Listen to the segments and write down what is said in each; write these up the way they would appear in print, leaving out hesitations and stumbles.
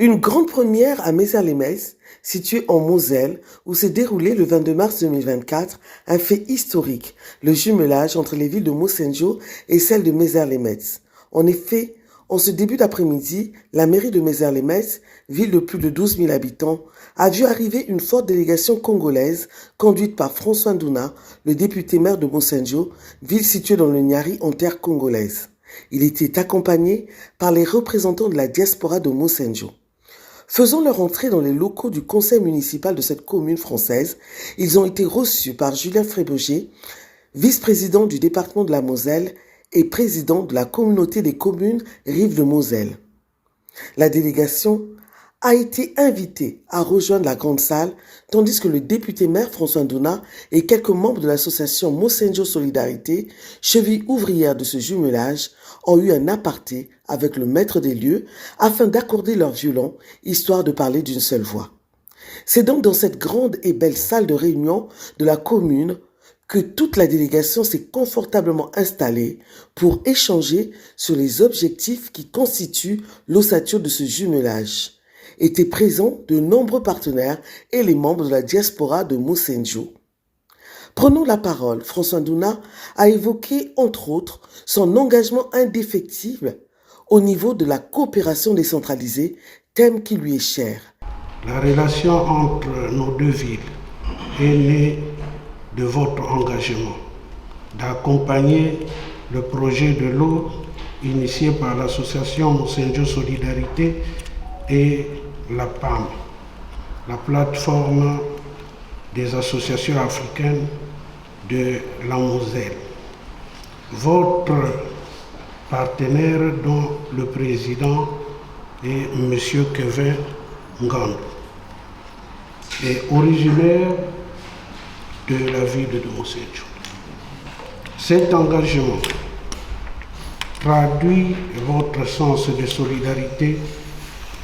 Une grande première à Mézard-les-Metz, située en Moselle, où s'est déroulé le 22 mars 2024 un fait historique, le jumelage entre les villes de Mosendjo et celle de Mézard-les-Metz. En effet, en ce début d'après-midi, la mairie de Mézard-les-Metz, ville de plus de 12 000 habitants, a vu arriver une forte délégation congolaise conduite par François Ndouna, le député maire de Mosendjo, ville située dans le Niari en terre congolaise. Il était accompagné par les représentants de la diaspora de Mosendjo. Faisant leur entrée dans les locaux du conseil municipal de cette commune française, ils ont été reçus par Julien Fréboger, vice-président du département de la Moselle et président de la communauté des communes Rives de Moselle. La délégation a été invitée à rejoindre la grande salle, tandis que le député maire François Ndouna et quelques membres de l'association Mosendjo Solidarité, cheville ouvrière de ce jumelage, ont eu un aparté avec le maître des lieux afin d'accorder leur violon, histoire de parler d'une seule voix. C'est donc dans cette grande et belle salle de réunion de la commune que toute la délégation s'est confortablement installée pour échanger sur les objectifs qui constituent l'ossature de ce jumelage. Étaient présents de nombreux partenaires et les membres de la diaspora de Mosendjo. Prenons la parole. François Ndouna a évoqué, entre autres, son engagement indéfectible au niveau de la coopération décentralisée, thème qui lui est cher. La relation entre nos deux villes est née de votre engagement d'accompagner le projet de l'eau initié par l'association Mosendjo Solidarité et la PAM, la plateforme des associations africaines de la Moselle. Votre partenaire, dont le président est M. Kevin Ngandou, est originaire de la ville de Mosendjo. Cet engagement traduit votre sens de solidarité,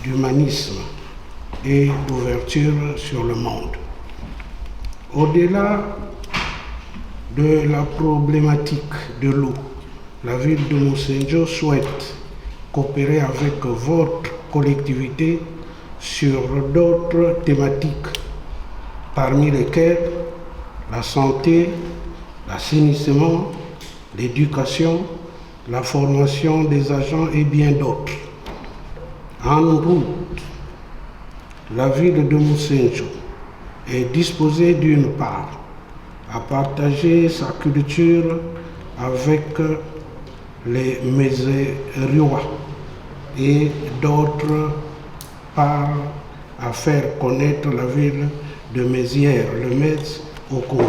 d'humanisme et d'ouverture sur le monde. Au-delà de la problématique de l'eau, la ville de Mosendjo souhaite coopérer avec votre collectivité sur d'autres thématiques, parmi lesquelles la santé, l'assainissement, l'éducation, la formation des agents et bien d'autres. En route, la ville de Mosendjo est disposée d'une part à partager sa culture avec les Mézérois et d'autre part à faire connaître la ville de Mézières-le-Metz au Congo.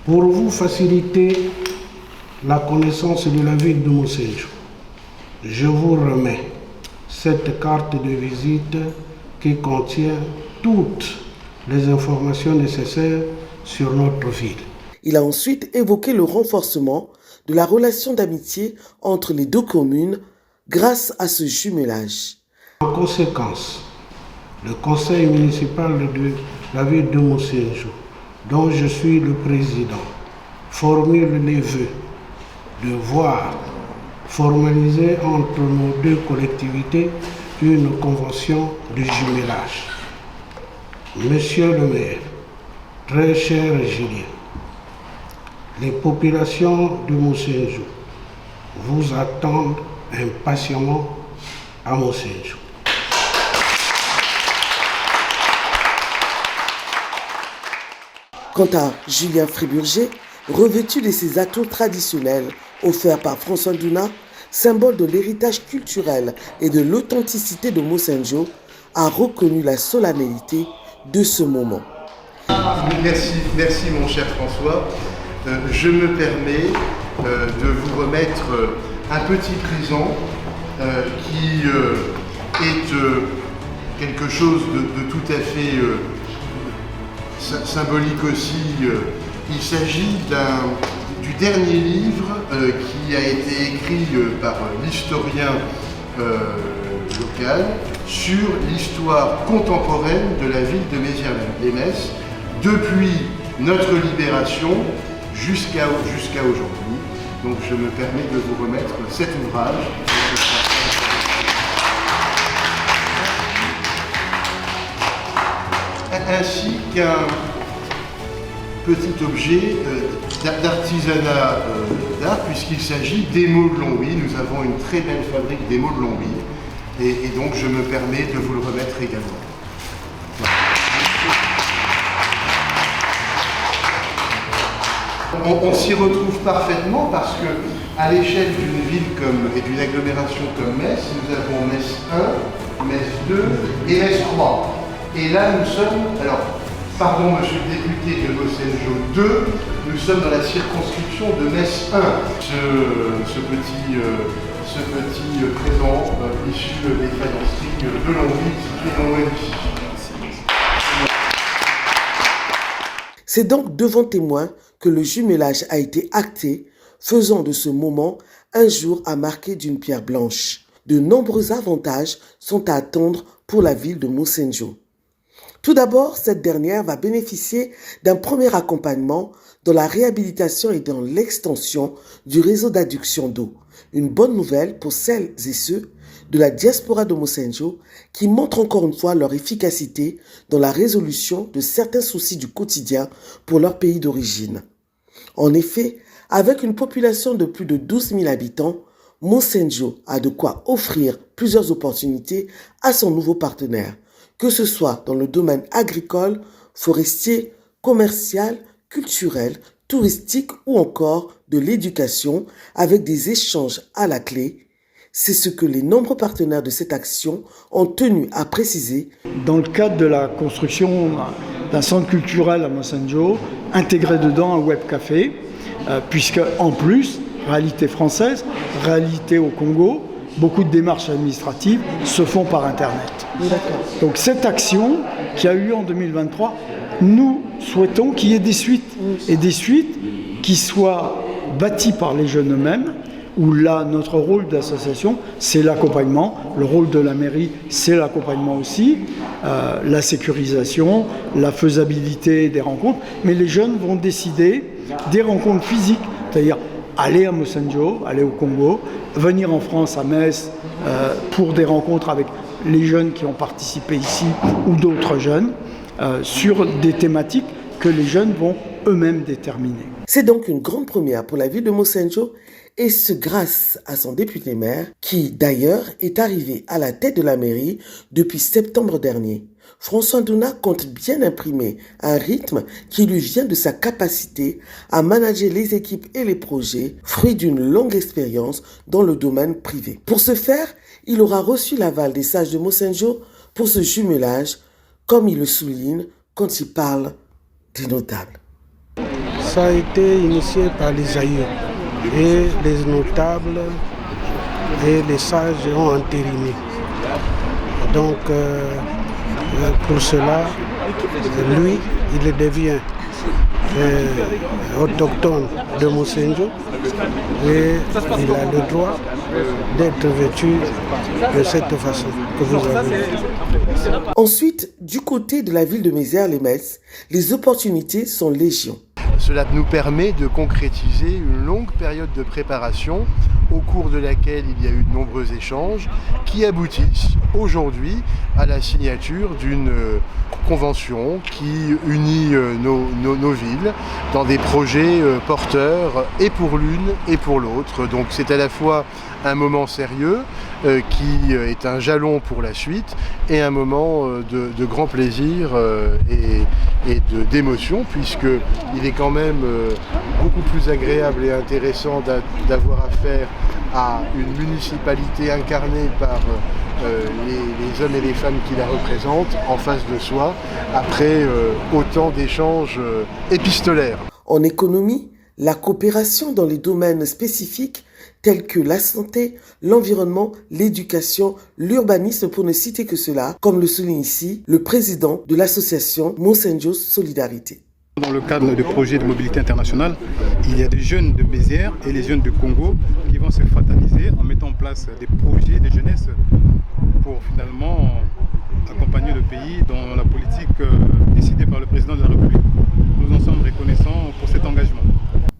Pour vous faciliter la connaissance de la ville de Mosendjo, je vous remets cette carte de visite qui contient toutes les informations nécessaires sur notre ville. Il a ensuite évoqué le renforcement de la relation d'amitié entre les deux communes grâce à ce jumelage. En conséquence, le conseil municipal de la ville de Mosendjo, dont je suis le président, formule les vœux de voir formaliser entre nos deux collectivités une convention de jumelage. Monsieur le maire, très cher Julien, les populations de Mosendjo vous attendent impatiemment à Mosendjo. Quant à Julien Fréboger, revêtu de ses atouts traditionnels offerts par François Ndouna, symbole de l'héritage culturel et de l'authenticité de Mosendjo, a reconnu la solennité de ce moment. Merci mon cher François. Je me permets de vous remettre un petit présent qui est quelque chose de tout à fait symbolique aussi. Il s'agit du dernier livre qui a été écrit par l'historien local sur l'histoire contemporaine de la ville de Mézières-les-Metz depuis notre libération jusqu'à aujourd'hui. Donc je me permets de vous remettre cet ouvrage. ainsi qu'un petit objet d'artisanat d'art, puisqu'il s'agit d'émaux de Longwy. Nous avons une très belle fabrique d'émaux de Longwy, et donc je me permets de vous le remettre également. On s'y retrouve parfaitement parce que, à l'échelle d'une ville et d'une agglomération comme Metz, nous avons Metz 1, Metz 2 et Metz 3. Et là, nous sommes, alors, pardon, monsieur le député de Mossenjo 2, nous sommes dans la circonscription de Metz 1. Ce petit présent issu des faïenceries de Longwy, situé non loin d'ici. C'est donc devant témoins que le jumelage a été acté, faisant de ce moment un jour à marquer d'une pierre blanche. De nombreux avantages sont à attendre pour la ville de Mossenjo. Tout d'abord, cette dernière va bénéficier d'un premier accompagnement dans la réhabilitation et dans l'extension du réseau d'adduction d'eau. Une bonne nouvelle pour celles et ceux de la diaspora de Mossenjo qui montrent encore une fois leur efficacité dans la résolution de certains soucis du quotidien pour leur pays d'origine. En effet, avec une population de plus de 12 000 habitants, Mossenjo a de quoi offrir plusieurs opportunités à son nouveau partenaire, que ce soit dans le domaine agricole, forestier, commercial, culturel, touristique ou encore de l'éducation, avec des échanges à la clé. C'est ce que les nombreux partenaires de cette action ont tenu à préciser. Dans le cadre de la construction d'un centre culturel à Mossenjo, intégré dedans un web café, puisque en plus, réalité française, réalité au Congo, beaucoup de démarches administratives se font par Internet. Donc cette action qui a eu lieu en 2023, nous souhaitons qu'il y ait des suites, et des suites qui soient bâties par les jeunes eux-mêmes, où là, notre rôle d'association, c'est l'accompagnement. Le rôle de la mairie, c'est l'accompagnement aussi, la sécurisation, la faisabilité des rencontres. Mais les jeunes vont décider des rencontres physiques, c'est-à-dire aller à Mossenjo, aller au Congo, venir en France, à Metz, pour des rencontres avec les jeunes qui ont participé ici ou d'autres jeunes, sur des thématiques que les jeunes vont eux-mêmes déterminer. C'est donc une grande première pour la ville de Mossenjo, et ce grâce à son député-maire, qui d'ailleurs est arrivé à la tête de la mairie depuis septembre dernier. François Ndouna compte bien imprimer un rythme qui lui vient de sa capacité à manager les équipes et les projets, fruit d'une longue expérience dans le domaine privé. Pour ce faire, il aura reçu l'aval des sages de Mossenjo pour ce jumelage, comme il le souligne quand il parle des notables. Ça a été initié par les aïeux. Et les notables et les sages ont entériné. Donc, pour cela, lui, il devient autochtone de Mossenjo et il a le droit d'être vêtu de cette façon que vous avez vu. Ensuite, du côté de la ville de Mézières-les-Metz, les opportunités sont légion. Cela nous permet de concrétiser une longue période de préparation au cours de laquelle il y a eu de nombreux échanges qui aboutissent aujourd'hui à la signature d'une convention qui unit nos villes dans des projets porteurs et pour l'une et pour l'autre. Donc c'est à la fois un moment sérieux qui est un jalon pour la suite et un moment de grand plaisir et d'émotion, puisqu'il est quand même beaucoup plus agréable et intéressant d'avoir affaire à une municipalité incarnée par les hommes et les femmes qui la représentent en face de soi, après autant d'échanges épistolaires. En économie, la coopération dans les domaines spécifiques tels que la santé, l'environnement, l'éducation, l'urbanisme, pour ne citer que cela, comme le souligne ici le président de l'association Mossenjo Solidarité. Dans le cadre de projets de mobilité internationale, il y a des jeunes de Mézières et les jeunes de Congo qui vont se fraterniser en mettant en place des projets de jeunesse pour finalement accompagner le pays dans la politique décidée par le président de la République. Nous en sommes reconnaissants pour cet engagement.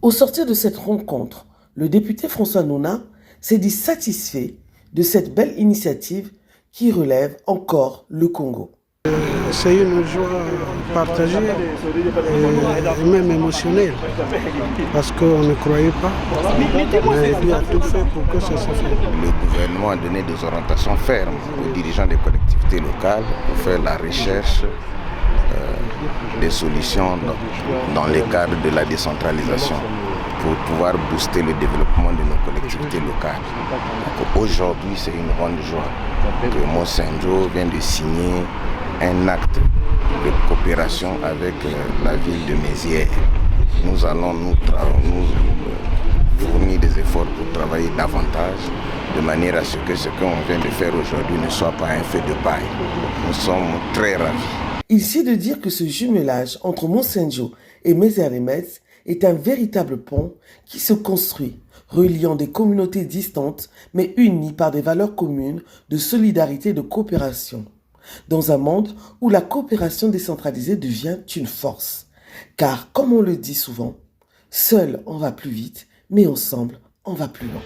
Au sortir de cette rencontre, le député François Ndouna s'est dit satisfait de cette belle initiative qui relève encore le Congo. C'est une joie partagée et même émotionnelle parce qu'on ne croyait pas, mais Dieu a tout fait pour que ça se fasse. Le gouvernement a donné des orientations fermes aux dirigeants des collectivités locales pour faire la recherche des solutions dans les cadres de la décentralisation pour pouvoir booster le développement de nos collectivités locales. Aujourd'hui, c'est une grande joie que Monsenjo vient de signer un acte de coopération avec la ville de Mézières. Nous allons nous fournir des efforts pour travailler davantage de manière à ce qu'on vient de faire aujourd'hui ne soit pas un feu de paille. Nous sommes très ravis. Ici est de dire que ce jumelage entre Monsenjo et Mézières-les-Metz est un véritable pont qui se construit, reliant des communautés distantes mais unies par des valeurs communes de solidarité et de coopération. Dans un monde où la coopération décentralisée devient une force. Car, comme on le dit souvent, seul on va plus vite, mais ensemble on va plus loin.